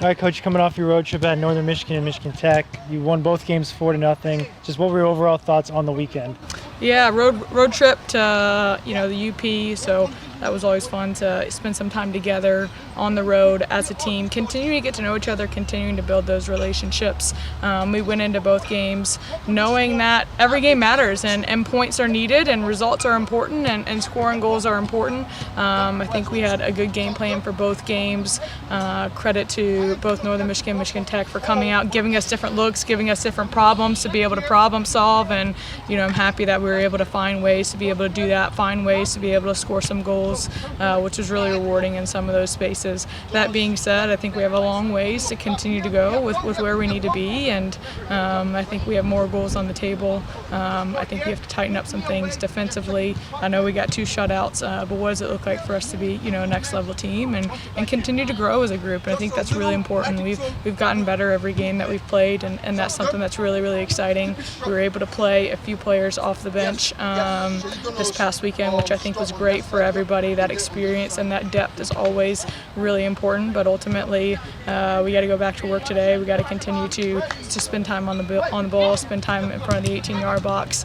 All right, Coach, coming off your road trip at Northern Michigan and Michigan Tech, you won both games 4-0. Just what were your overall thoughts on the weekend? Yeah, road trip to the UP, so that was always fun to spend some time together on the road as a team, continuing to get to know each other, continuing to build those relationships. We went into both games knowing that every game matters and points are needed and results are important and scoring goals are important. I think we had a good game plan for both games. Credit to both Northern Michigan and Michigan Tech for coming out, giving us different looks, giving us different problems to be able to problem solve, and I'm happy that we were able to find ways to be able to do that, find ways to be able to score some goals, which was really rewarding in some of those spaces. That being said, I think we have a long ways to continue to go with where we need to be, and I think we have more goals on the table. I think we have to tighten up some things defensively. I know we got 2 shutouts, but what does it look like for us to be a next level team and continue to grow as a group? And I think that's really important. We've gotten better every game that we've played, and that's something that's really, really exciting. We were able to play a few players off the bench this past weekend, which I think was great for everybody. That experience and that depth is always really important, but ultimately we got to go back to work today. We got to continue to spend time on the ball, spend time in front of the 18-yard box,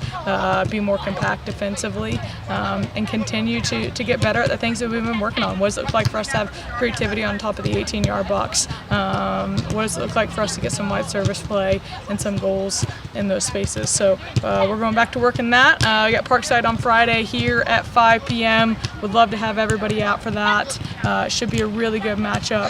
be more compact defensively, and continue to get better at the things that we've been working on. What does it look like for us to have creativity on top of the 18-yard box? What does it look like for us to get some wide service play and some goals in those spaces? So we're going back to work in that. We got Parkside on Friday here at 5 p.m. Would love to have everybody out for that. It should be a really good matchup.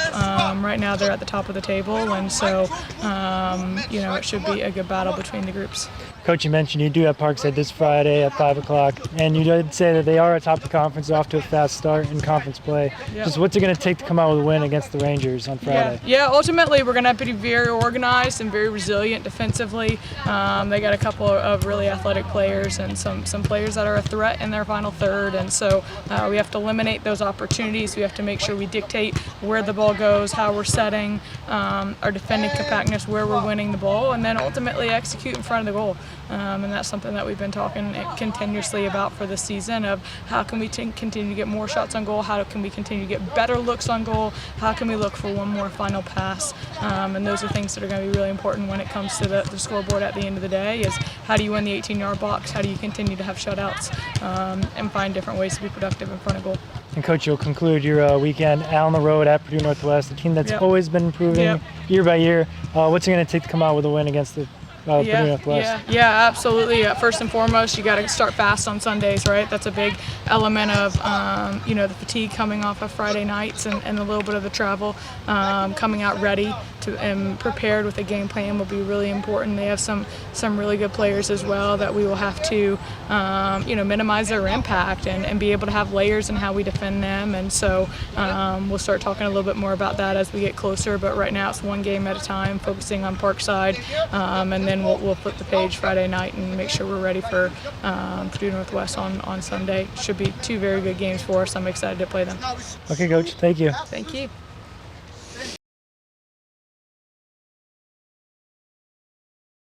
Right now they're at the top of the table, and so it should be a good battle between the groups. Coach, you mentioned you do have Parkside this Friday at 5 o'clock, and you did say that they are atop the conference, off to a fast start in conference play. Yep. Just what's it going to take to come out with a win against the Rangers on Friday? Yeah, ultimately we're going to have to be very organized and very resilient defensively. They got a couple of really athletic players and some players that are a threat in their final third, and so we have to eliminate those opportunities. We have to make sure we dictate where the ball goes, how we're setting, our defending compactness, where we're winning the ball, and then ultimately execute in front of the goal. And that's something that we've been talking continuously about for this season, of how can we continue to get more shots on goal, how can we continue to get better looks on goal, how can we look for one more final pass, and those are things that are going to be really important when it comes to the scoreboard at the end of the day, is how do you win the 18-yard box, how do you continue to have shutouts, and find different ways to be productive in front of goal. And Coach, you'll conclude your weekend out on the road at Purdue Northwest, a team that's always been improving year by year. What's it going to take to come out with a win against the Purdue Northwest? Yeah, absolutely. First and foremost, you got to start fast on Sundays, right? That's a big element of the fatigue coming off of Friday nights and a little bit of the travel. Coming out ready and prepared with a game plan will be really important. They have some really good players as well that we will have to minimize their impact and be able to have layers in how we defend them. And so we'll start talking a little bit more about that as we get closer. But right now it's one game at a time, focusing on Parkside, and then we'll flip the page Friday night and make sure we're ready for Purdue Northwest on Sunday. Should be 2 very good games for us. I'm excited to play them. Okay, Coach. Thank you. Thank you.